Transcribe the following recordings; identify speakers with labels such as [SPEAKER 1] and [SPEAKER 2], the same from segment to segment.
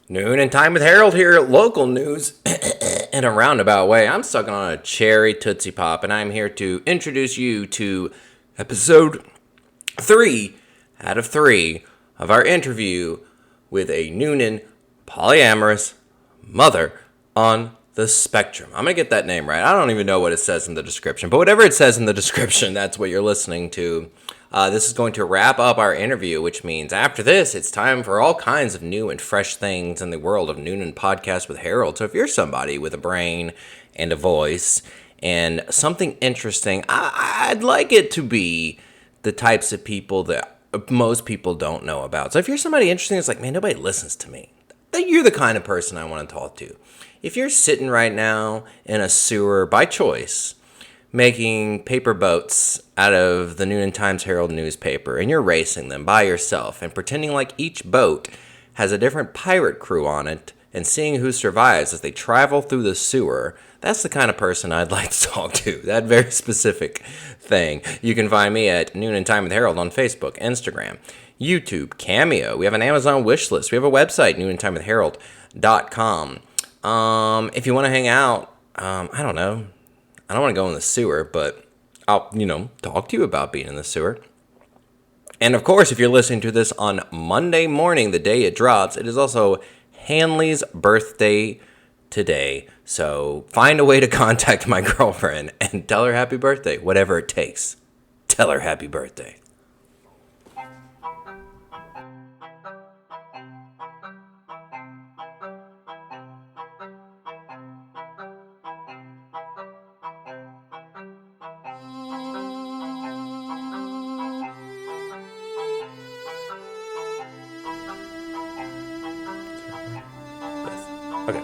[SPEAKER 1] Noon and Time with Harold here at Local News. In a roundabout way, I'm sucking on a cherry Tootsie Pop, and I'm here to introduce you to episode 3 out of 3 of our interview with a Newnan polyamorous mother on the spectrum. I'm going to get that name right. I don't even know what it says in the description, but whatever it says in the description, that's what you're listening to. This is going to wrap up our interview, which means after this, it's time for all kinds of new and fresh things in the world of Newnan Podcast with Harold. So if you're somebody with a brain and a voice and something interesting, I'd like it to be the types of people that most people don't know about. So if you're somebody interesting, it's like, man, nobody listens to me. You're the kind of person I want to talk to. If you're sitting right now in a sewer by choice, making paper boats out of the Newnan Times-Herald newspaper, and you're racing them by yourself and pretending like each boat has a different pirate crew on it and seeing who survives as they travel through the sewer, that's the kind of person I'd like to talk to. That very specific thing. You can find me at Newnan Time with Harold on Facebook, Instagram, YouTube, Cameo. We have an Amazon wish list. We have a website, newnantimewithharold.com. If you want to hang out, I don't know. I don't want to go in the sewer, but I'll, talk to you about being in the sewer. And of course, if you're listening to this on Monday morning, the day it drops, it is also Hanley's birthday today. So find a way to contact my girlfriend and tell her happy birthday, whatever it takes. Tell her happy birthday. Okay.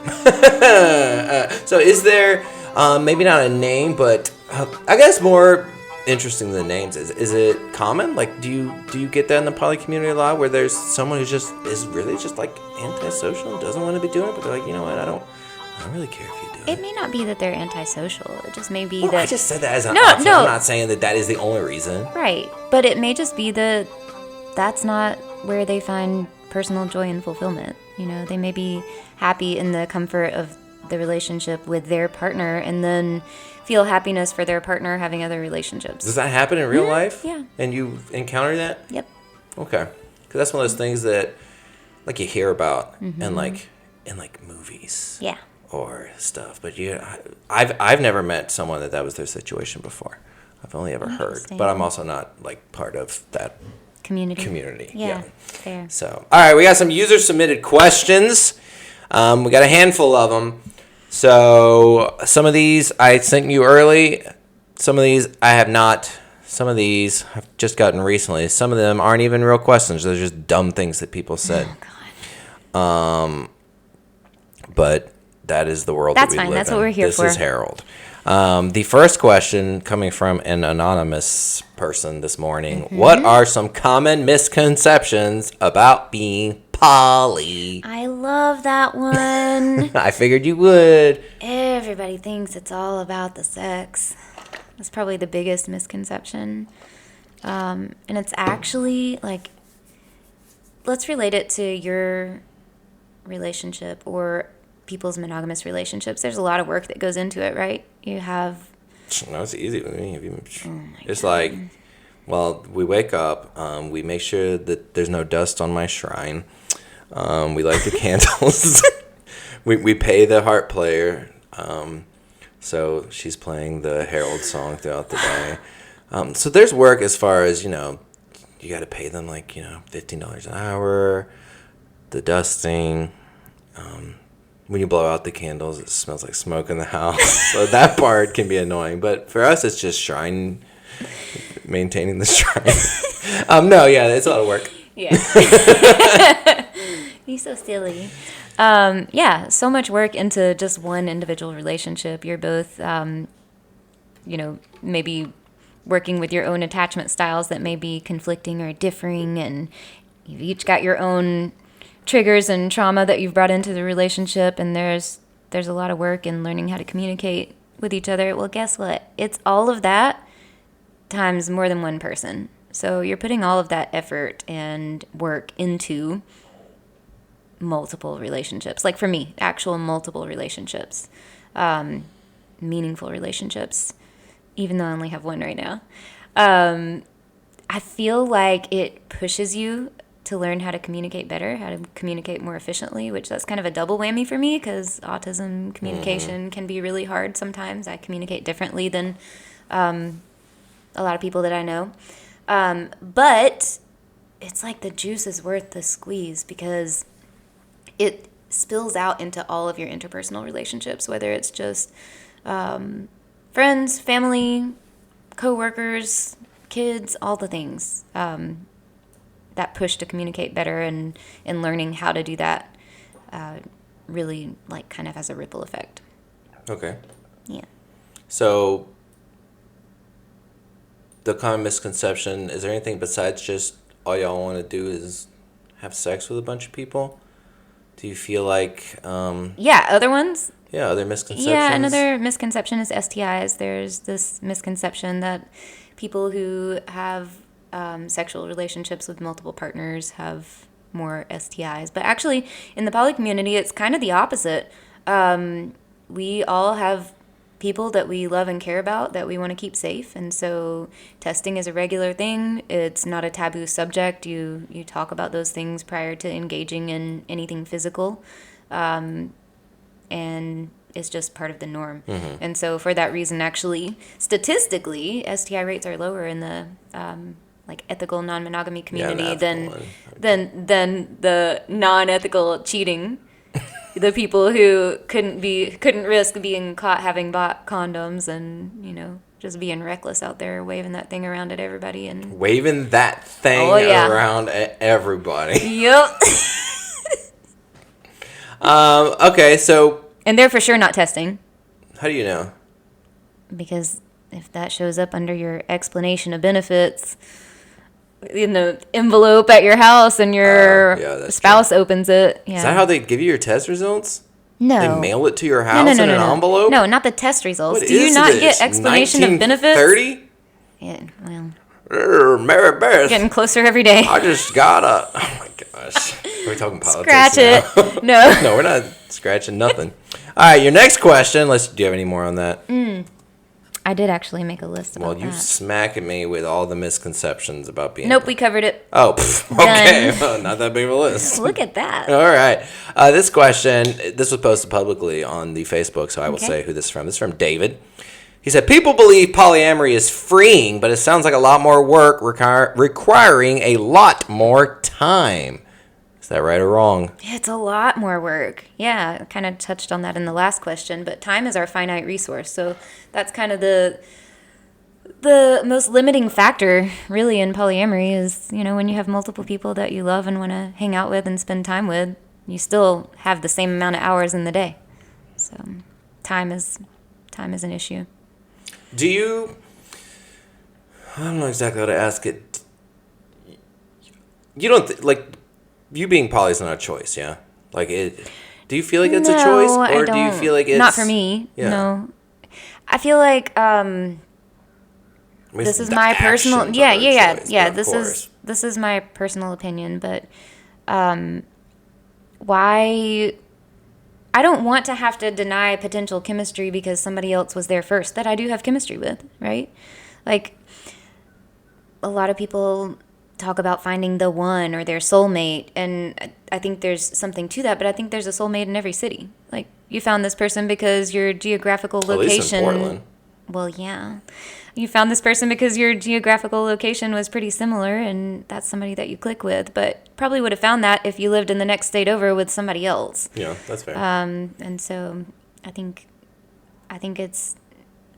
[SPEAKER 1] So is there, maybe not a name, but I guess more interesting than names is it common? Like, do you get that in the poly community a lot, where there's someone who is really just like antisocial and doesn't want to be doing it, but they're like, you know what, I don't really care if you do it.
[SPEAKER 2] It may not be that they're antisocial. It just may be
[SPEAKER 1] that.
[SPEAKER 2] I
[SPEAKER 1] just said that as an option. No. I'm not saying that is the only reason.
[SPEAKER 2] Right, but it may just be that that's not where they find personal joy and fulfillment. They may be happy in the comfort of the relationship with their partner and then feel happiness for their partner having other relationships.
[SPEAKER 1] Does that happen in real life?
[SPEAKER 2] Yeah.
[SPEAKER 1] And you encounter that?
[SPEAKER 2] Yep.
[SPEAKER 1] Okay. Because that's one of those things that, like, you hear about in movies.
[SPEAKER 2] Yeah.
[SPEAKER 1] Or stuff. But I've never met someone that was their situation before. I've only ever heard. But I'm also not, like, part of that community.
[SPEAKER 2] Yeah. Fair.
[SPEAKER 1] So, all right, we got some user-submitted questions. We got a handful of them. So, some of these I sent you early. Some of these I have not. Some of these I've just gotten recently. Some of them aren't even real questions. They're just dumb things that people said.
[SPEAKER 2] Oh, God.
[SPEAKER 1] But that is the world that we live in.
[SPEAKER 2] That's what we're here for.
[SPEAKER 1] This is Harold. The first question coming from an anonymous person this morning. Mm-hmm. What are some common misconceptions about being poly?
[SPEAKER 2] I love that one.
[SPEAKER 1] I figured you would.
[SPEAKER 2] Everybody thinks it's all about the sex. That's probably the biggest misconception. And it's actually, like, let's relate it to your relationship or people's monogamous relationships. There's a lot of work that goes into it, right? You have...
[SPEAKER 1] No, it's easy with me. It's like, well, we wake up, we make sure that there's no dust on my shrine. We light the candles. we pay the harp player. So she's playing the Harold song throughout the day. So there's work as far as, you got to pay them like, $15 an hour, the dusting. When you blow out the candles, it smells like smoke in the house. So that part can be annoying. But for us, it's just maintaining the shrine. No, yeah, it's a lot of work.
[SPEAKER 2] Yeah. You're so silly. Yeah, so much work into just one individual relationship. You're both, maybe working with your own attachment styles that may be conflicting or differing, and you've each got your own triggers and trauma that you've brought into the relationship, and there's a lot of work in learning how to communicate with each other. Well, guess what? It's all of that times more than one person. So you're putting all of that effort and work into multiple relationships. Like for me, actual multiple relationships, meaningful relationships, even though I only have one right now. I feel like it pushes you to learn how to communicate better, how to communicate more efficiently, which that's kind of a double whammy for me because autism communication can be really hard sometimes. I communicate differently than a lot of people that I know. But it's like the juice is worth the squeeze because it spills out into all of your interpersonal relationships, whether it's just friends, family, coworkers, kids, all the things. That push to communicate better and learning how to do that really like kind of has a ripple effect.
[SPEAKER 1] Okay.
[SPEAKER 2] Yeah.
[SPEAKER 1] So the common misconception, is there anything besides just all y'all want to do is have sex with a bunch of people? Do you feel like
[SPEAKER 2] Other ones?
[SPEAKER 1] Yeah, other misconceptions?
[SPEAKER 2] Yeah, another misconception is STIs. There's this misconception that people who have sexual relationships with multiple partners have more STIs. But actually, in the poly community, it's kind of the opposite. We all have people that we love and care about that we want to keep safe. And so testing is a regular thing. It's not a taboo subject. You talk about those things prior to engaging in anything physical. And it's just part of the norm. Mm-hmm. And so for that reason, actually, statistically, STI rates are lower in the like ethical non-monogamy community than the non-ethical cheating. The people who couldn't risk being caught having bought condoms and, just being reckless out there, waving that thing around at everybody and
[SPEAKER 1] waving that thing around at everybody.
[SPEAKER 2] Yep.
[SPEAKER 1] Okay, so
[SPEAKER 2] and they're for sure not testing.
[SPEAKER 1] How do you know?
[SPEAKER 2] Because if that shows up under your explanation of benefits in the envelope at your house and your spouse opens it. Yeah.
[SPEAKER 1] Is that how they give you your test results?
[SPEAKER 2] No.
[SPEAKER 1] They mail it to your house in an envelope?
[SPEAKER 2] No, not the test results.
[SPEAKER 1] What
[SPEAKER 2] Do you
[SPEAKER 1] is
[SPEAKER 2] not
[SPEAKER 1] this?
[SPEAKER 2] get explanation of benefits?
[SPEAKER 1] 1930?
[SPEAKER 2] Yeah, well.
[SPEAKER 1] Mary Beth.
[SPEAKER 2] Getting closer every day.
[SPEAKER 1] I just got a... Oh, my gosh. Are we talking politics
[SPEAKER 2] Scratch it.
[SPEAKER 1] No. No, we're not scratching nothing. All right, your next question. Do you have any more on that?
[SPEAKER 2] I did actually make a list about that.
[SPEAKER 1] Well, you smacking me with all the misconceptions about being...
[SPEAKER 2] Nope, we covered it.
[SPEAKER 1] Oh, okay. Well, not that big of a list.
[SPEAKER 2] Look at that.
[SPEAKER 1] All right. This question, this was posted publicly on the Facebook, so I will say who this is from. This is from David. He said, people believe polyamory is freeing, but it sounds like a lot more work requiring a lot more time. Is that right or wrong?
[SPEAKER 2] It's a lot more work. Yeah, I kind of touched on that in the last question, but time is our finite resource. So that's kind of the most limiting factor really in polyamory is, when you have multiple people that you love and want to hang out with and spend time with, you still have the same amount of hours in the day. So time is an issue.
[SPEAKER 1] Do you... I don't know exactly how to ask it. You don't... You being poly is not a choice, yeah? Do you feel like it's a choice? Or do you feel like it's...
[SPEAKER 2] Not for me, no. I feel like this is my personal... Yeah. This is my personal opinion, but why... I don't want to have to deny potential chemistry because somebody else was there first that I do have chemistry with, right? Like, a lot of people talk about finding the one or their soulmate, and I think there's something to that, but I think there's a soulmate in every city. Like, you found this person because your geographical location...
[SPEAKER 1] At least in Portland.
[SPEAKER 2] Well, yeah. You found this person because your geographical location was pretty similar, and that's somebody that you click with, but probably would have found that if you lived in the next state over with somebody else.
[SPEAKER 1] Yeah, that's fair.
[SPEAKER 2] And so I think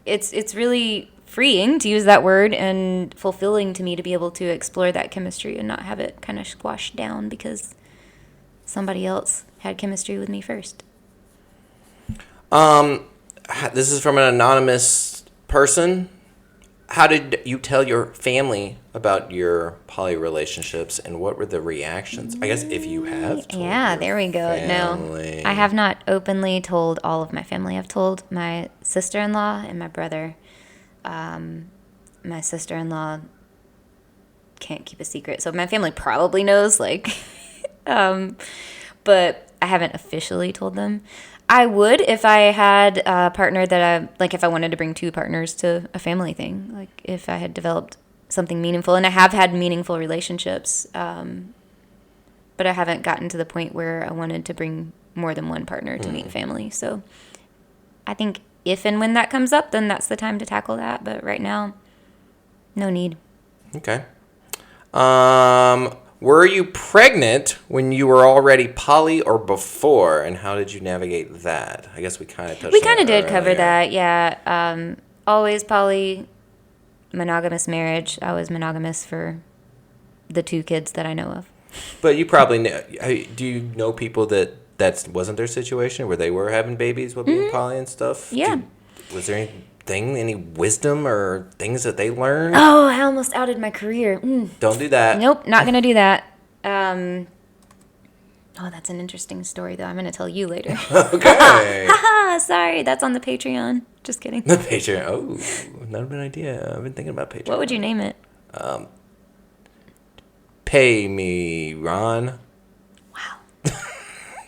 [SPEAKER 2] it's really freeing, to use that word, and fulfilling to me to be able to explore that chemistry and not have it kind of squashed down because somebody else had chemistry with me first.
[SPEAKER 1] This is from an anonymous person. How did you tell your family about your poly relationships, and what were the reactions? I guess if you have told
[SPEAKER 2] there we go.
[SPEAKER 1] Family.
[SPEAKER 2] No, I have not openly told all of my family. I've told my sister-in-law and my brother. My sister-in-law can't keep a secret, so my family probably knows, but but I haven't officially told them. I would if I had a partner if I wanted to bring 2 partners to a family thing, like if I had developed something meaningful, and I have had meaningful relationships, but I haven't gotten to the point where I wanted to bring more than one partner to meet family. So I think if and when that comes up, then that's the time to tackle that. But right now, no need.
[SPEAKER 1] Okay. Were you pregnant when you were already poly or before, and how did you navigate that? I guess we kind of touched on it.
[SPEAKER 2] We kind of did cover that, yeah. Always poly, monogamous marriage. I was monogamous for the 2 kids that I know of.
[SPEAKER 1] But you probably know. Do you know people that wasn't their situation, where they were having babies with being poly and stuff?
[SPEAKER 2] Yeah.
[SPEAKER 1] Was there any wisdom or things that they learned?
[SPEAKER 2] Oh, I almost outed my career.
[SPEAKER 1] Don't do that.
[SPEAKER 2] Nope, not going to do that. Oh, that's an interesting story, though. I'm going to tell you later.
[SPEAKER 1] Okay.
[SPEAKER 2] Sorry, that's on the Patreon. Just kidding.
[SPEAKER 1] The Patreon. Oh, not a bad idea. I've been thinking about Patreon.
[SPEAKER 2] What would you name it?
[SPEAKER 1] Pay me, Ron.
[SPEAKER 2] Wow.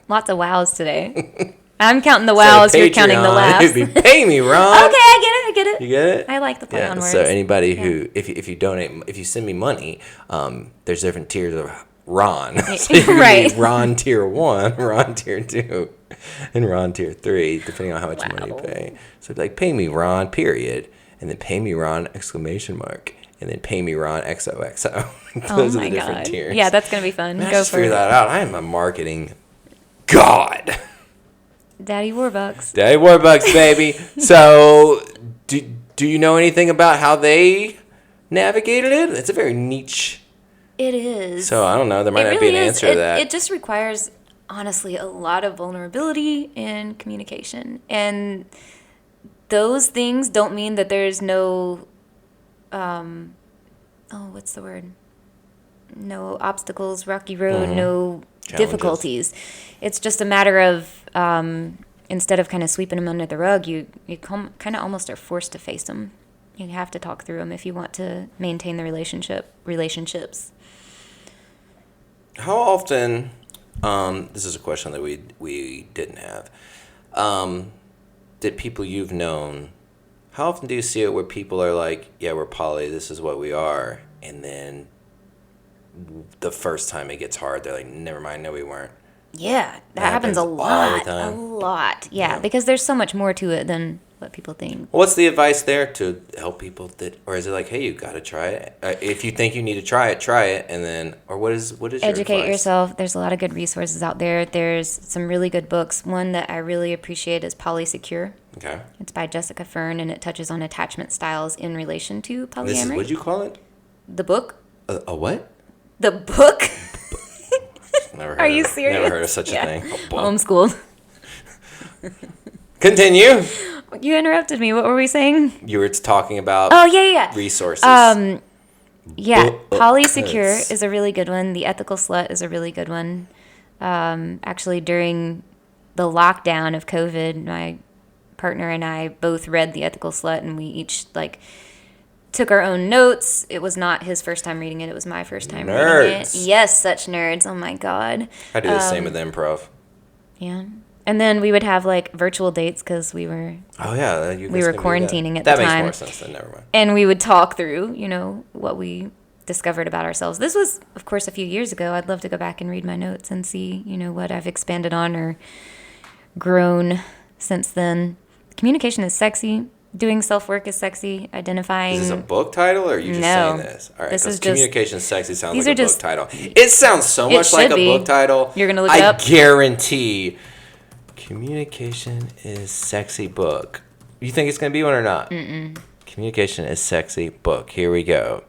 [SPEAKER 2] Lots of wows today. I'm counting the wows, you're counting the laughs.
[SPEAKER 1] It'd be pay me, Ron.
[SPEAKER 2] Okay, I get it.
[SPEAKER 1] You get it?
[SPEAKER 2] I like the play on words.
[SPEAKER 1] So anybody who, if you donate, if you send me money, there's different tiers of Ron. So you can be Ron tier 1, Ron tier 2, and Ron tier 3, depending on how much money you pay. So like, pay me, Ron, period, and then pay me, Ron, exclamation mark. And then pay me, Ron, XOXO. Those are the different tiers.
[SPEAKER 2] Yeah, that's going to be fun.
[SPEAKER 1] Go just figure that out. I am a marketing god.
[SPEAKER 2] Daddy Warbucks.
[SPEAKER 1] Daddy Warbucks, baby. So, do you know anything about how they navigated it? It's a very niche.
[SPEAKER 2] It is.
[SPEAKER 1] So, I don't know. There might not be an answer to that.
[SPEAKER 2] It just requires, honestly, a lot of vulnerability and communication. And those things don't mean that there's no... what's the word? No obstacles, rocky road, no difficulties. It's just a matter of, instead of kind of sweeping them under the rug, you kind of almost are forced to face them. You have to talk through them if you want to maintain the relationships.
[SPEAKER 1] How often, this is a question that we didn't have, did people you've known, how often do you see it where people are like, yeah, we're poly, this is what we are, and then the first time it gets hard, they're like, never mind, no, we weren't?
[SPEAKER 2] Yeah, that happens a lot. A lot. Yeah, because there's so much more to it than what people think.
[SPEAKER 1] What's the advice there to help people or is it like, hey, you got to try it? If you think you need to try it, and then, or what is your
[SPEAKER 2] Educate
[SPEAKER 1] advice?
[SPEAKER 2] yourself. There's a lot of good resources out there. There's some really good books. One that I really appreciate is Polysecure.
[SPEAKER 1] Okay.
[SPEAKER 2] It's by Jessica Fern, and it touches on attachment styles in relation to polyamory.
[SPEAKER 1] What'd you call it?
[SPEAKER 2] The book.
[SPEAKER 1] A what?
[SPEAKER 2] The book.
[SPEAKER 1] Are you serious? Never heard of such a thing.
[SPEAKER 2] Homeschooled.
[SPEAKER 1] Continue.
[SPEAKER 2] You interrupted me. What were we saying?
[SPEAKER 1] You were talking about resources.
[SPEAKER 2] Polysecure is a really good one. The Ethical Slut is a really good one. Actually, during the lockdown of COVID, my partner and I both read The Ethical Slut, and we each took our own notes. It was not his first time reading it. It was my first time reading it. Yes, such nerds. Oh, my God.
[SPEAKER 1] I do the same with improv.
[SPEAKER 2] Yeah. And then we would have virtual dates because we were quarantining at the time. That makes more sense then, never mind. And we would talk through, what we discovered about ourselves. This was, of course, a few years ago. I'd love to go back and read my notes and see, what I've expanded on or grown since then. Communication is sexy. Doing self-work is sexy. Identifying...
[SPEAKER 1] Is this a book title, or are you just saying this? All right, because Communication is Sexy sounds like a book title. It sounds so much like a book title.
[SPEAKER 2] You're going to look it up?
[SPEAKER 1] I guarantee Communication is Sexy book. You think it's going to be one or not? Mm-mm. Communication is Sexy book. Here we go.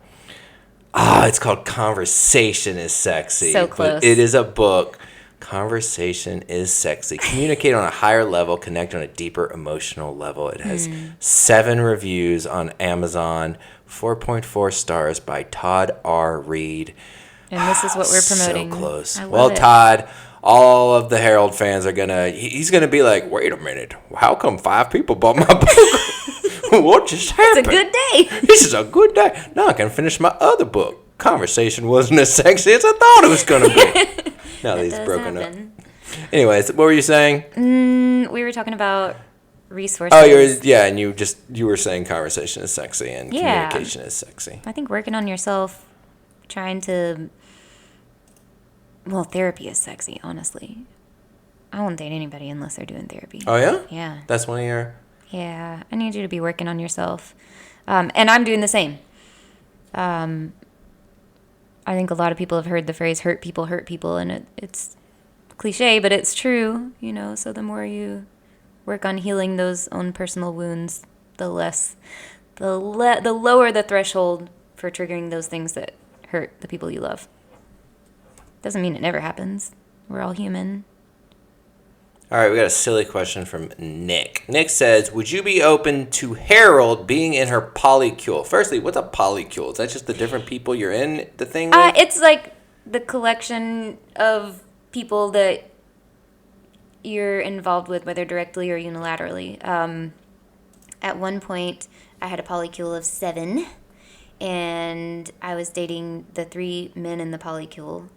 [SPEAKER 1] It's called Conversation is Sexy.
[SPEAKER 2] So close.
[SPEAKER 1] But it is a book. Conversation is Sexy. Communicate on a higher level, connect on a deeper emotional level. It has 7 reviews on Amazon, 4.4 stars by Todd R. Reed.
[SPEAKER 2] And this is what we're promoting.
[SPEAKER 1] So close. Well, Todd, all of the Herald fans are he's gonna be like, wait a minute, how come 5 people bought my book? What just happened?
[SPEAKER 2] It's a good day.
[SPEAKER 1] This is a good day. Now I can finish my other book. Conversation wasn't as sexy as I thought it was gonna be. Now that he's broken up. Anyways, what were you saying?
[SPEAKER 2] We were talking about resources.
[SPEAKER 1] Oh, and you were saying conversation is sexy and communication is sexy.
[SPEAKER 2] I think working on yourself, therapy is sexy, honestly. I won't date anybody unless they're doing therapy.
[SPEAKER 1] Oh, yeah?
[SPEAKER 2] Yeah.
[SPEAKER 1] That's one of your...
[SPEAKER 2] Yeah, I need you to be working on yourself. And I'm doing the same. I think a lot of people have heard the phrase hurt people, and it's cliche, but it's true, so the more you work on healing those own personal wounds, the lower the threshold for triggering those things that hurt the people you love. Doesn't mean it never happens. We're all human.
[SPEAKER 1] All right, we got a silly question from Nick. Nick says, would you be open to Harold being in her polycule? Firstly, what's a polycule? Is that just the different people you're in the thing with?
[SPEAKER 2] It's like the collection of people that you're involved with, whether directly or unilaterally. At one point, I had a polycule of 7, and I was dating the 3 men in the polycule.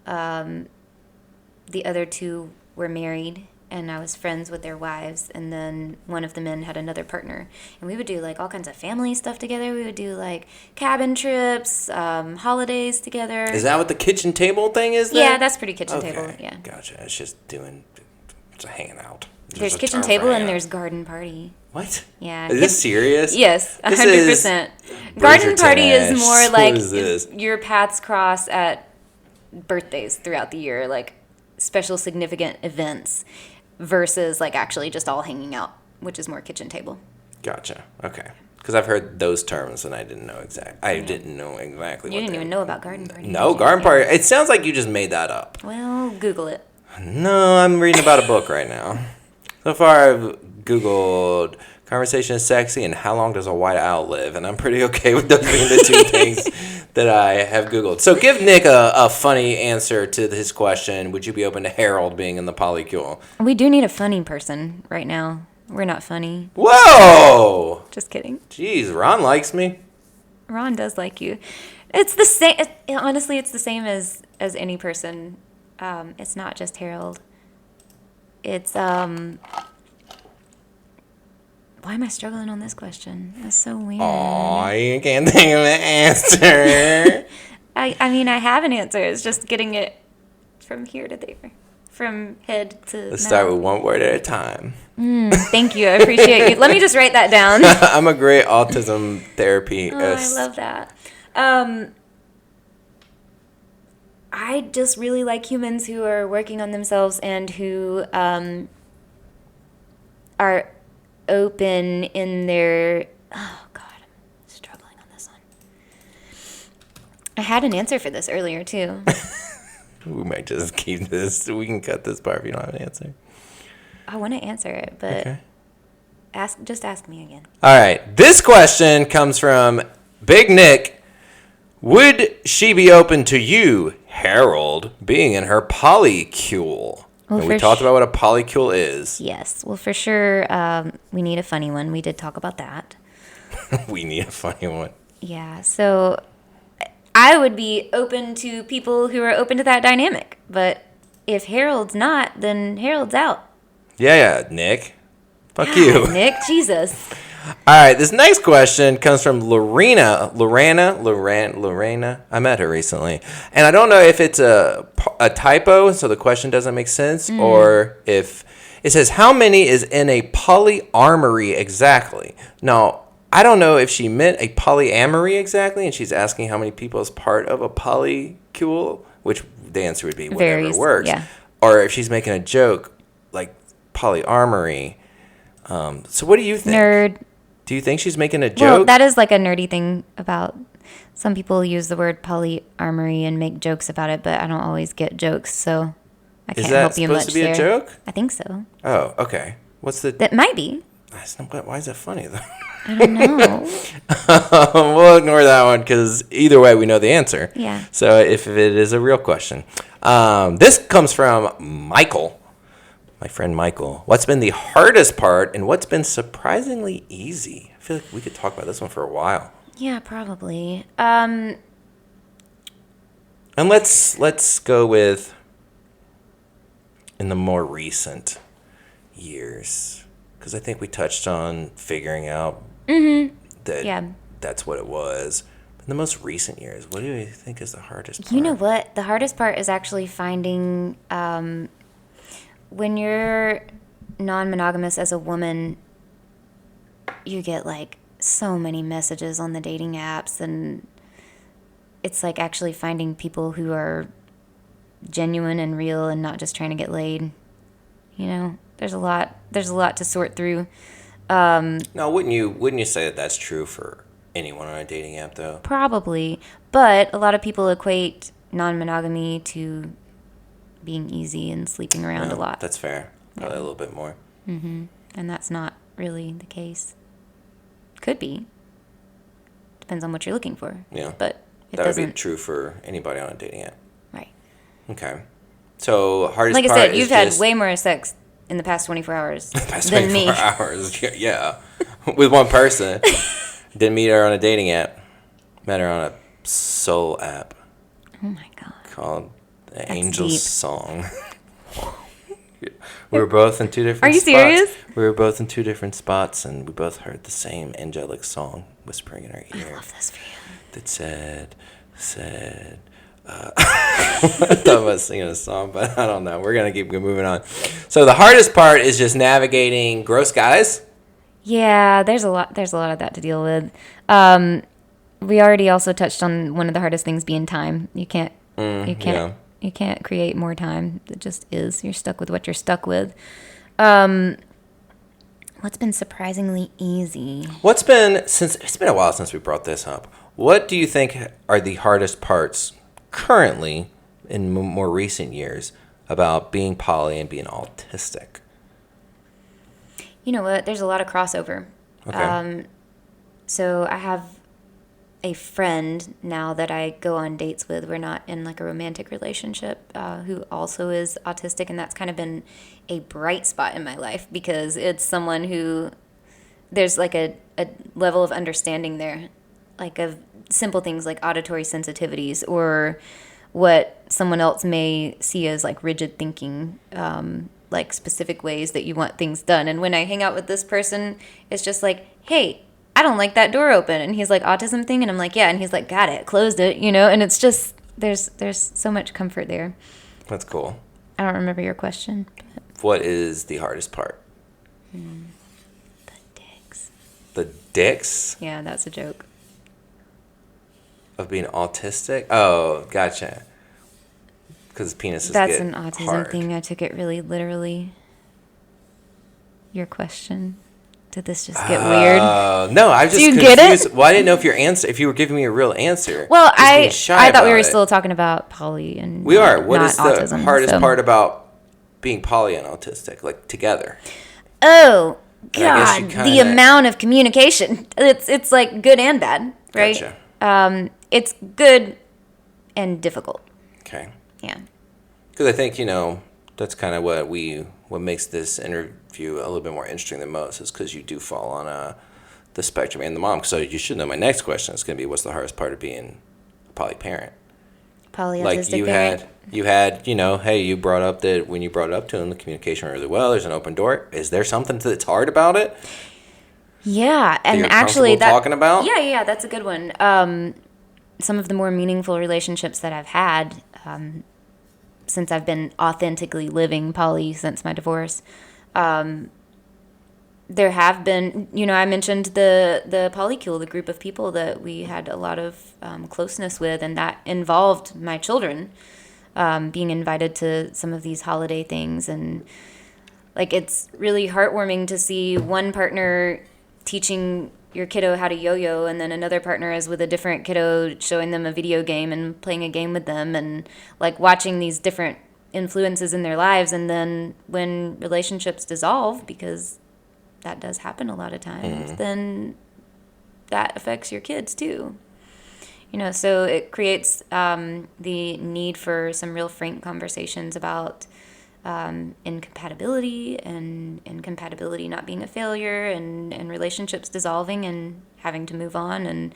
[SPEAKER 2] The other 2 were married, and I was friends with their wives, and then one of the men had another partner, and we would do like all kinds of family stuff together. We would do like cabin trips, holidays together.
[SPEAKER 1] Is that what the kitchen table thing is then?
[SPEAKER 2] Yeah, that's pretty kitchen table. Yeah,
[SPEAKER 1] gotcha. It's just hanging out.
[SPEAKER 2] There's kitchen table and there's garden party.
[SPEAKER 1] What?
[SPEAKER 2] Yeah.
[SPEAKER 1] Is this serious?
[SPEAKER 2] Yes, 100%. Garden party is more like your paths cross at birthdays throughout the year, like special significant events, versus like actually just all hanging out, which is more kitchen table.
[SPEAKER 1] Gotcha. Okay. Because I've heard those terms and I didn't know exactly. You
[SPEAKER 2] didn't even know about garden party.
[SPEAKER 1] No, garden party. It sounds like you just made that up.
[SPEAKER 2] Well, Google it.
[SPEAKER 1] No, I'm reading about a book right now. So far, I've Googled conversation is sexy and how long does a white owl live, and I'm pretty okay with those being the 2 things that I have Googled. So give Nick a funny answer to his question. Would you be open to Harold being in the polycule?
[SPEAKER 2] We do need a funny person right now. We're not funny.
[SPEAKER 1] Whoa!
[SPEAKER 2] Just kidding.
[SPEAKER 1] Jeez, Ron likes me.
[SPEAKER 2] Ron does like you. It's the same. Honestly, it's the same as any person. It's not just Harold. It's Why am I struggling on this question? That's so weird.
[SPEAKER 1] Oh, you can't think of an answer.
[SPEAKER 2] I mean, I have an answer. It's just getting it from here to there. From head to
[SPEAKER 1] Let's
[SPEAKER 2] mouth.
[SPEAKER 1] start with one word at a time.
[SPEAKER 2] Thank you. I appreciate you. Let me just write that down.
[SPEAKER 1] I'm a great autism therapy.
[SPEAKER 2] I love that. I just really like humans who are working on themselves and who are open in their... Oh, God. I'm struggling on this one. I had an answer for this earlier, too.
[SPEAKER 1] We might just keep this. We can cut this part if you don't have an answer.
[SPEAKER 2] I want to answer it, but
[SPEAKER 1] okay.
[SPEAKER 2] Just ask me again.
[SPEAKER 1] All right. This question comes from Big Nick. Would she be open to you, Harold, being in her polycule?
[SPEAKER 2] Well,
[SPEAKER 1] and we talked about what a polycule is.
[SPEAKER 2] Yes. Well, for sure, we need a funny one. We did talk about that.
[SPEAKER 1] We need a funny one.
[SPEAKER 2] Yeah. So I would be open to people who are open to that dynamic. But if Harold's not, then Harold's out.
[SPEAKER 1] Yeah, Nick. Fuck
[SPEAKER 2] God,
[SPEAKER 1] you.
[SPEAKER 2] Nick, Jesus.
[SPEAKER 1] All right, this next question comes from Lorena. I met her recently. And I don't know if it's a typo, so the question doesn't make sense, or if it says, how many is in a polyamory exactly? Now, I don't know if she meant a polyamory exactly, and she's asking how many people is part of a polycule, which the answer would be whatever
[SPEAKER 2] Varies,
[SPEAKER 1] works.
[SPEAKER 2] yeah.
[SPEAKER 1] Or if she's making a joke, like polyamory. So what do you think?
[SPEAKER 2] Nerd.
[SPEAKER 1] Do you think she's making a joke?
[SPEAKER 2] Well, that is like a nerdy thing about... Some people use the word polyamory and make jokes about it, but I don't always get jokes, so I can't help you much
[SPEAKER 1] Is that supposed to be
[SPEAKER 2] there.
[SPEAKER 1] a joke?
[SPEAKER 2] I think so.
[SPEAKER 1] Oh, okay. What's the...
[SPEAKER 2] That might be.
[SPEAKER 1] Why is that funny, though?
[SPEAKER 2] I don't know.
[SPEAKER 1] We'll ignore that one, because either way, we know the answer.
[SPEAKER 2] Yeah.
[SPEAKER 1] So if it is a real question. This comes from Michael. My friend Michael. What's been the hardest part, and what's been surprisingly easy? I feel like we could talk about this one for a while.
[SPEAKER 2] Yeah, probably.
[SPEAKER 1] And let's go with in the more recent years? Because I think we touched on figuring out that
[SPEAKER 2] Yeah.
[SPEAKER 1] that's what it was. In the most recent years, what do you think is the hardest part?
[SPEAKER 2] You know what? The hardest part is actually finding when you're non-monogamous as a woman, you get like so many messages on the dating apps, and it's like actually finding people who are genuine and real and not just trying to get laid. You know, there's a lot to sort through.
[SPEAKER 1] Now, wouldn't you say that that's true for anyone on a dating app, though?
[SPEAKER 2] Probably, but a lot of people equate non-monogamy to being easy and sleeping around a lot.
[SPEAKER 1] That's fair. Probably a little bit more.
[SPEAKER 2] And that's not really the case. Could be. Depends on what you're looking for.
[SPEAKER 1] Yeah.
[SPEAKER 2] But it
[SPEAKER 1] That would be
[SPEAKER 2] doesn't.
[SPEAKER 1] true for anybody on a dating app.
[SPEAKER 2] Right.
[SPEAKER 1] Okay. So, hardest
[SPEAKER 2] Like I
[SPEAKER 1] part
[SPEAKER 2] said,
[SPEAKER 1] is
[SPEAKER 2] you've had
[SPEAKER 1] just
[SPEAKER 2] way more sex in the past 24 hours
[SPEAKER 1] past
[SPEAKER 2] than me.
[SPEAKER 1] 24 hours. Yeah. With one person. Didn't meet her on a dating app. Met her on a soul app
[SPEAKER 2] Oh my God.
[SPEAKER 1] called The Angel's
[SPEAKER 2] deep.
[SPEAKER 1] Song. We were both in two different
[SPEAKER 2] Are you
[SPEAKER 1] spots.
[SPEAKER 2] serious?
[SPEAKER 1] We were both in two different spots, and we both heard the same angelic song whispering in our
[SPEAKER 2] I
[SPEAKER 1] ear
[SPEAKER 2] love this for you.
[SPEAKER 1] that said, I thought I was singing a song, but I don't know. We're going to keep moving on. So the hardest part is just navigating gross guys.
[SPEAKER 2] Yeah, there's a lot of that to deal with. We already also touched on one of the hardest things being time. You can't create more time. It just is. You're stuck with what you're stuck with. What's been surprisingly easy?
[SPEAKER 1] It's been a while since we brought this up. What do you think are the hardest parts currently in more recent years about being poly and being autistic?
[SPEAKER 2] You know what? There's a lot of crossover.
[SPEAKER 1] Okay.
[SPEAKER 2] So I have a friend now that I go on dates with. We're not in like a romantic relationship, who also is autistic, and that's kind of been a bright spot in my life because it's someone who there's like a level of understanding there, like of simple things like auditory sensitivities or what someone else may see as like rigid thinking, like specific ways that you want things done. And when I hang out with this person, it's just like, hey, I don't like that door open. And he's like, autism thing? And I'm like, yeah. And he's like, got it, closed it, you know? And it's just, there's so much comfort there.
[SPEAKER 1] That's cool.
[SPEAKER 2] I don't remember your question. But
[SPEAKER 1] What is the hardest part?
[SPEAKER 2] the dicks.
[SPEAKER 1] The dicks
[SPEAKER 2] Yeah, that's a joke.
[SPEAKER 1] of being autistic? Oh, gotcha. Because penises
[SPEAKER 2] That's
[SPEAKER 1] get
[SPEAKER 2] an autism
[SPEAKER 1] hard.
[SPEAKER 2] thing. I took it really literally. Your question. Did this just get weird?
[SPEAKER 1] No, I was just
[SPEAKER 2] Do you
[SPEAKER 1] confused.
[SPEAKER 2] get it?
[SPEAKER 1] Well, I didn't know if you were giving me a real answer.
[SPEAKER 2] Well,
[SPEAKER 1] Just being
[SPEAKER 2] I
[SPEAKER 1] shy
[SPEAKER 2] thought we
[SPEAKER 1] about
[SPEAKER 2] were
[SPEAKER 1] it.
[SPEAKER 2] still talking about poly and
[SPEAKER 1] We are. What
[SPEAKER 2] not
[SPEAKER 1] is the
[SPEAKER 2] autism,
[SPEAKER 1] hardest
[SPEAKER 2] so.
[SPEAKER 1] part about being poly and autistic, like together?
[SPEAKER 2] Oh
[SPEAKER 1] And I guess
[SPEAKER 2] God,
[SPEAKER 1] you
[SPEAKER 2] the
[SPEAKER 1] kinda-
[SPEAKER 2] amount of communication. It's like good and bad, right?
[SPEAKER 1] Gotcha.
[SPEAKER 2] It's good and difficult.
[SPEAKER 1] Okay.
[SPEAKER 2] Yeah.
[SPEAKER 1] Because I think, that's kind of what makes this interview a little bit more interesting than most is because you do fall on the spectrum and the mom. So you should know my next question is going to be, what's the hardest part of being a poly parent?
[SPEAKER 2] Polyautistic
[SPEAKER 1] Like
[SPEAKER 2] parent.
[SPEAKER 1] you had, hey, you brought up that when you brought it up to him, the communication went really well. There's an open door. Is there something that's hard about it?
[SPEAKER 2] Yeah, and
[SPEAKER 1] you're
[SPEAKER 2] actually
[SPEAKER 1] comfortable talking about?
[SPEAKER 2] Yeah, that's a good one. Some of the more meaningful relationships that I've had since I've been authentically living poly since my divorce, there have been, I mentioned the polycule, the group of people that we had a lot of closeness with, and that involved my children being invited to some of these holiday things. And like, it's really heartwarming to see one partner teaching your kiddo how to yo-yo, and then another partner is with a different kiddo showing them a video game and playing a game with them, and like watching these different influences in their lives. And then when relationships dissolve, because that does happen a lot of times, then that affects your kids too. So it creates the need for some real frank conversations about incompatibility and incompatibility not being a failure, and relationships dissolving and having to move on, and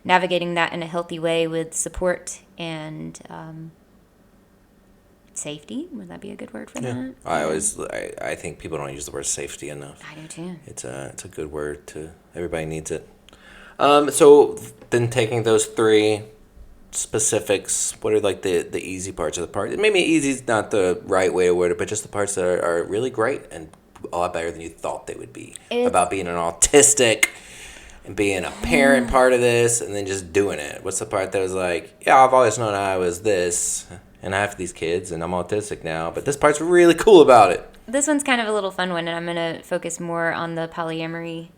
[SPEAKER 2] navigating that in a healthy way with support and safety. Would that be a good word for that?
[SPEAKER 1] I think people don't use the word safety enough.
[SPEAKER 2] I do too.
[SPEAKER 1] It's a good word to everybody needs it. So then taking those three specifics, what are like the easy parts of the part? Maybe easy is not the right way to word it, but just the parts that are really great and a lot better than you thought they would be about being an autistic and being a parent part of this and then just doing it. What's the part that was like, yeah, I've always known I was this and I have these kids and I'm autistic now, but this part's really cool about it.
[SPEAKER 2] This one's kind of a little fun one, and I'm going to focus more on the polyamory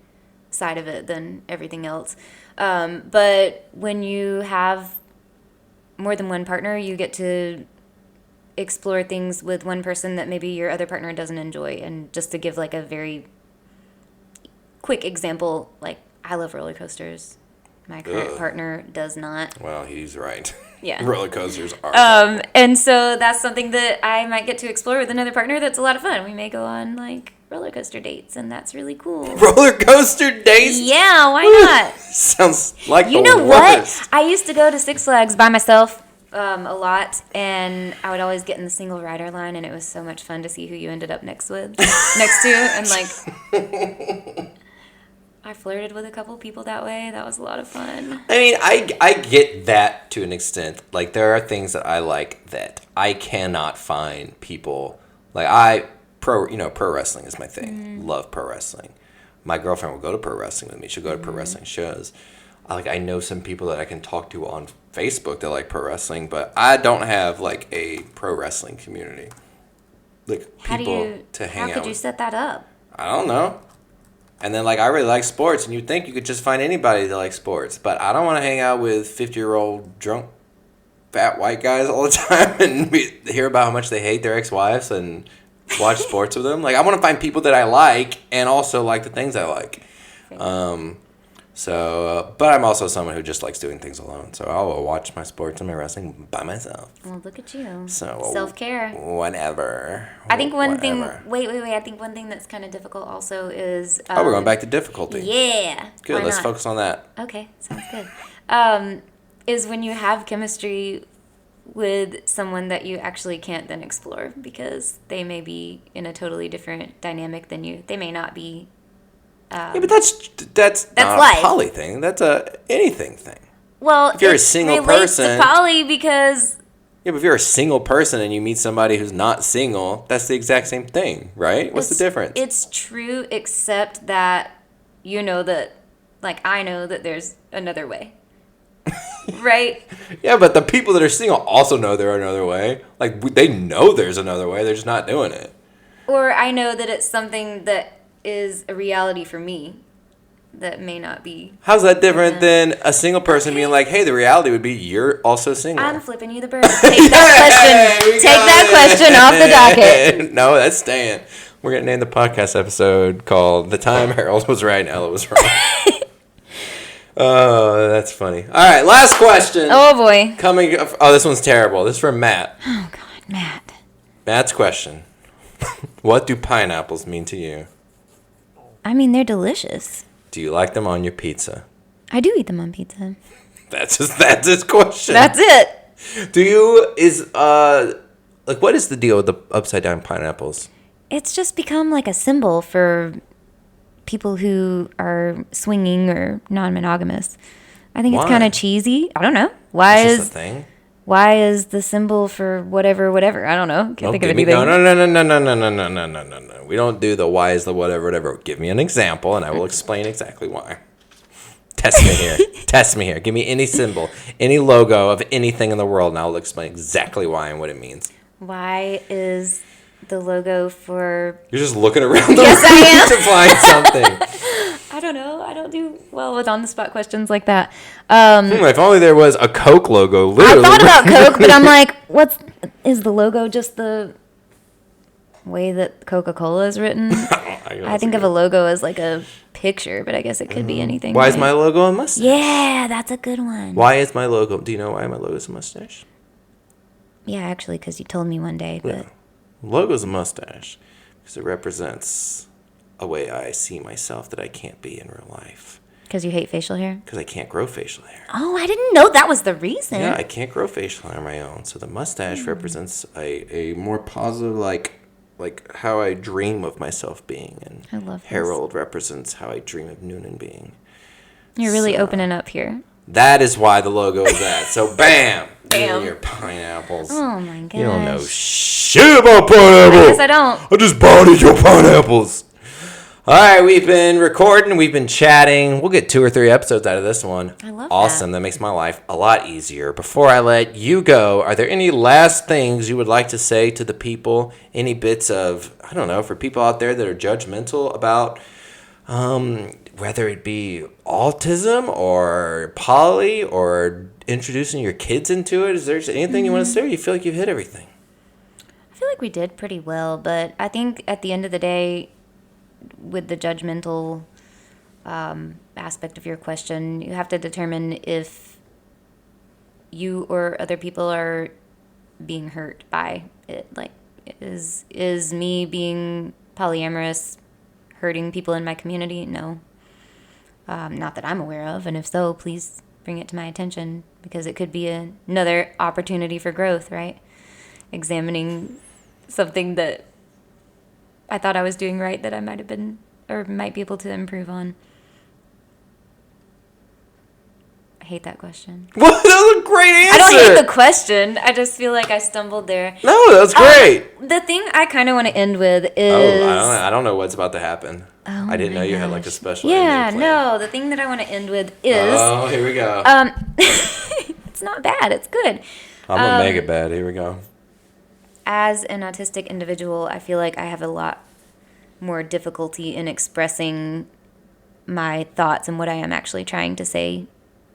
[SPEAKER 2] side of it than everything else. But when you have more than one partner, you get to explore things with one person that maybe your other partner doesn't enjoy. And just to give like a very quick example, like I love roller coasters. My current partner does not.
[SPEAKER 1] Well, he's right.
[SPEAKER 2] Yeah.
[SPEAKER 1] Roller coasters are.
[SPEAKER 2] And so that's something that I might get to explore with another partner. That's a lot of fun. We may go on like roller coaster dates, and that's really cool.
[SPEAKER 1] Roller coaster dates?
[SPEAKER 2] Yeah, why not?
[SPEAKER 1] Sounds like
[SPEAKER 2] You
[SPEAKER 1] the
[SPEAKER 2] know
[SPEAKER 1] worst.
[SPEAKER 2] what? I used to go to Six Flags by myself a lot, and I would always get in the single rider line, and it was so much fun to see who you ended up next to, and like I flirted with a couple people that way. That was a lot of fun.
[SPEAKER 1] I mean, I get that to an extent. Like, there are things that I like that I cannot find people. Like, pro wrestling is my thing. Love pro wrestling. My girlfriend will go to pro wrestling with me. She'll go to pro wrestling shows. I know some people that I can talk to on Facebook that like pro wrestling, but I don't have, like, a pro wrestling community. Like, people to hang out with.
[SPEAKER 2] How could you set that up?
[SPEAKER 1] I don't know. And then, like, I really like sports, and you'd think you could just find anybody that likes sports. But I don't want to hang out with 50-year-old drunk, fat white guys all the time and hear about how much they hate their ex-wives and watch sports with them. Like, I want to find people that I like and also like the things I like. But I'm also someone who just likes doing things alone. So I'll watch my sports and my wrestling by myself.
[SPEAKER 2] Well, look at you.
[SPEAKER 1] So
[SPEAKER 2] self-care.
[SPEAKER 1] Whatever.
[SPEAKER 2] I think one thing. Wait. I think one thing that's kind of difficult also is.
[SPEAKER 1] We're going back to difficulty.
[SPEAKER 2] Yeah.
[SPEAKER 1] Good. Let's focus on that.
[SPEAKER 2] Okay, sounds good. Is when you have chemistry with someone that you actually can't then explore because they may be in a totally different dynamic than you. They may not be.
[SPEAKER 1] Yeah, but that's not
[SPEAKER 2] life.
[SPEAKER 1] A poly thing. That's a anything thing.
[SPEAKER 2] Well,
[SPEAKER 1] if you're a single person,
[SPEAKER 2] to poly because.
[SPEAKER 1] Yeah, but if you're a single person and you meet somebody who's not single, that's the exact same thing, right? What's the difference?
[SPEAKER 2] It's true, except that you know that, like I know that there's another way. Right?
[SPEAKER 1] Yeah, but the people that are single also know there's another way. Like, they know there's another way. They're just not doing it.
[SPEAKER 2] Or I know that it's something that is a reality for me that may not be.
[SPEAKER 1] How's that different than a single person being like, hey, the reality would be you're also single?
[SPEAKER 2] I'm flipping you the bird. Take that question off the docket.
[SPEAKER 1] No, that's staying. We're going to name the podcast episode called The Time Harold Was Right and Ella Was Wrong. Oh, that's funny. All right, last question.
[SPEAKER 2] Oh, boy.
[SPEAKER 1] This one's terrible. This is from Matt.
[SPEAKER 2] Oh, God, Matt.
[SPEAKER 1] Matt's question. What do pineapples mean to you?
[SPEAKER 2] I mean, they're delicious.
[SPEAKER 1] Do you like them on your pizza?
[SPEAKER 2] I do eat them on pizza.
[SPEAKER 1] That's his question.
[SPEAKER 2] That's it.
[SPEAKER 1] What is the deal with the upside down pineapples?
[SPEAKER 2] It's just become like a symbol for people who are swinging or non-monogamous. I think it's kind of cheesy. I don't know. Why is
[SPEAKER 1] the thing?
[SPEAKER 2] Why is the symbol for whatever? I don't know. Can't think of anything.
[SPEAKER 1] No. We don't do the why is the whatever. Give me an example, and I will explain exactly why. Test me here. Give me any symbol, any logo of anything in the world, and I will explain exactly why and what it means.
[SPEAKER 2] Why is the logo for...
[SPEAKER 1] You're just looking around the
[SPEAKER 2] yes,
[SPEAKER 1] room to find something.
[SPEAKER 2] I don't know. I don't do well with on-the-spot questions like that.
[SPEAKER 1] If only there was a Coke logo, literally.
[SPEAKER 2] I thought about Coke, but I'm like, is the logo just the way that Coca-Cola is written? I think of a logo as like a picture, but I guess it could be anything.
[SPEAKER 1] Why is my logo a mustache?
[SPEAKER 2] Yeah, that's a good one.
[SPEAKER 1] Why is my logo... Do you know why my logo is a mustache?
[SPEAKER 2] Yeah, actually, because you told me one day, but...
[SPEAKER 1] Yeah. Logo's a mustache because it represents a way I see myself that I can't be in real life.
[SPEAKER 2] Because you hate facial hair?
[SPEAKER 1] Because I can't grow facial hair.
[SPEAKER 2] Oh, I didn't know that was the reason.
[SPEAKER 1] Yeah, I can't grow facial hair on my own. So the mustache represents a more positive, like how I dream of myself being. And
[SPEAKER 2] I love this.
[SPEAKER 1] Harold represents how I dream of Newnan being.
[SPEAKER 2] You're really opening up here.
[SPEAKER 1] That is why the logo is that. So bam!
[SPEAKER 2] Bam.
[SPEAKER 1] Your pineapples.
[SPEAKER 2] Oh my gosh.
[SPEAKER 1] You don't know shit about pineapples.
[SPEAKER 2] I guess I don't.
[SPEAKER 1] I just bought your pineapples. All right, we've been recording, we've been chatting. We'll get 2 or 3 episodes out of this one.
[SPEAKER 2] I love
[SPEAKER 1] Awesome. That makes my life a lot easier. Before I let you go, are there any last things you would like to say to the people? Any bits of, I don't know, for people out there that are judgmental about whether it be autism or poly or introducing your kids into it? Is there anything you want to say, or you feel like you've hit everything?
[SPEAKER 2] I feel like we did pretty well, but I think at the end of the day, with the judgmental aspect of your question, you have to determine if you or other people are being hurt by it. Like, is me being polyamorous hurting people in my community? No. Not that I'm aware of, and if so, please bring it to my attention, because it could be another opportunity for growth, right? Examining something that I thought I was doing right that I might have been, or might be able to improve on. I hate that question.
[SPEAKER 1] What? That was a great answer.
[SPEAKER 2] I don't hate the question. I just feel like I stumbled there.
[SPEAKER 1] No, that's great.
[SPEAKER 2] The thing I kind of want to end with is...
[SPEAKER 1] Oh, I don't know what's about to happen.
[SPEAKER 2] Oh,
[SPEAKER 1] I didn't know you had like a special
[SPEAKER 2] Yeah,
[SPEAKER 1] ending plan.
[SPEAKER 2] no. The thing that I want to end with is...
[SPEAKER 1] Oh, here we go.
[SPEAKER 2] It's not bad. It's good.
[SPEAKER 1] I'm going to make it bad. Here we go.
[SPEAKER 2] As an autistic individual, I feel like I have a lot more difficulty in expressing my thoughts and what I am actually trying to say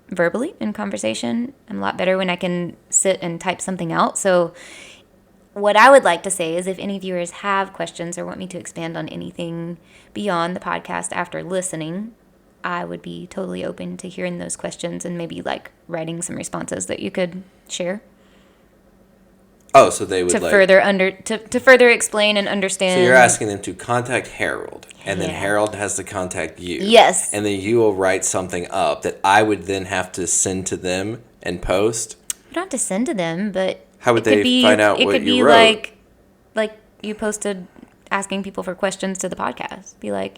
[SPEAKER 2] verbally in conversation. I'm a lot better when I can sit and type something out. So what I would like to say is, if any viewers have questions or want me to expand on anything beyond the podcast after listening, I would be totally open to hearing those questions and maybe like writing some responses that you could share.
[SPEAKER 1] Oh, so they would
[SPEAKER 2] to further explain and understand.
[SPEAKER 1] So you're asking them to contact Harold, and then
[SPEAKER 2] Yeah.
[SPEAKER 1] Harold has to contact you.
[SPEAKER 2] Yes.
[SPEAKER 1] And then you will write something up that I would then have to send to them and post.
[SPEAKER 2] You don't have to send to them, but
[SPEAKER 1] How would they find out
[SPEAKER 2] it
[SPEAKER 1] what
[SPEAKER 2] could
[SPEAKER 1] you
[SPEAKER 2] be
[SPEAKER 1] wrote?
[SPEAKER 2] like you posted asking people for questions to the podcast. Be like,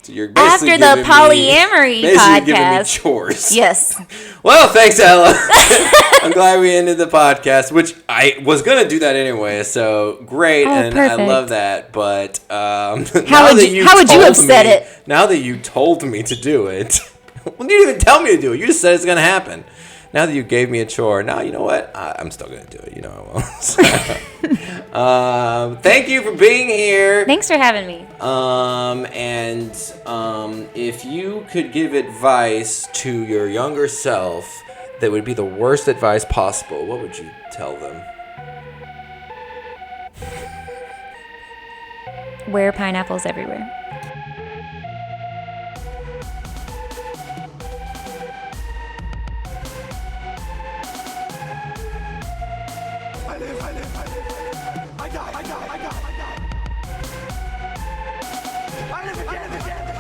[SPEAKER 1] So you're basically
[SPEAKER 2] after the Polyamory
[SPEAKER 1] giving me
[SPEAKER 2] podcast.
[SPEAKER 1] chores.
[SPEAKER 2] Yes.
[SPEAKER 1] Well, thanks, Ella. I'm glad we ended the podcast, which I was going to do that anyway, so great,
[SPEAKER 2] Oh,
[SPEAKER 1] and
[SPEAKER 2] perfect.
[SPEAKER 1] I love that, but
[SPEAKER 2] How would you have said it?
[SPEAKER 1] Now that you told me to do it, well, you didn't even tell me to do it, you just said it's going to happen. Now that you gave me a chore, now you know what? I'm still going to do it, you know I won't. Thank you for being here.
[SPEAKER 2] Thanks for having me.
[SPEAKER 1] If you could give advice to your younger self that would be the worst advice possible, what would you tell them?
[SPEAKER 2] Wear pineapples everywhere.
[SPEAKER 3] I live again.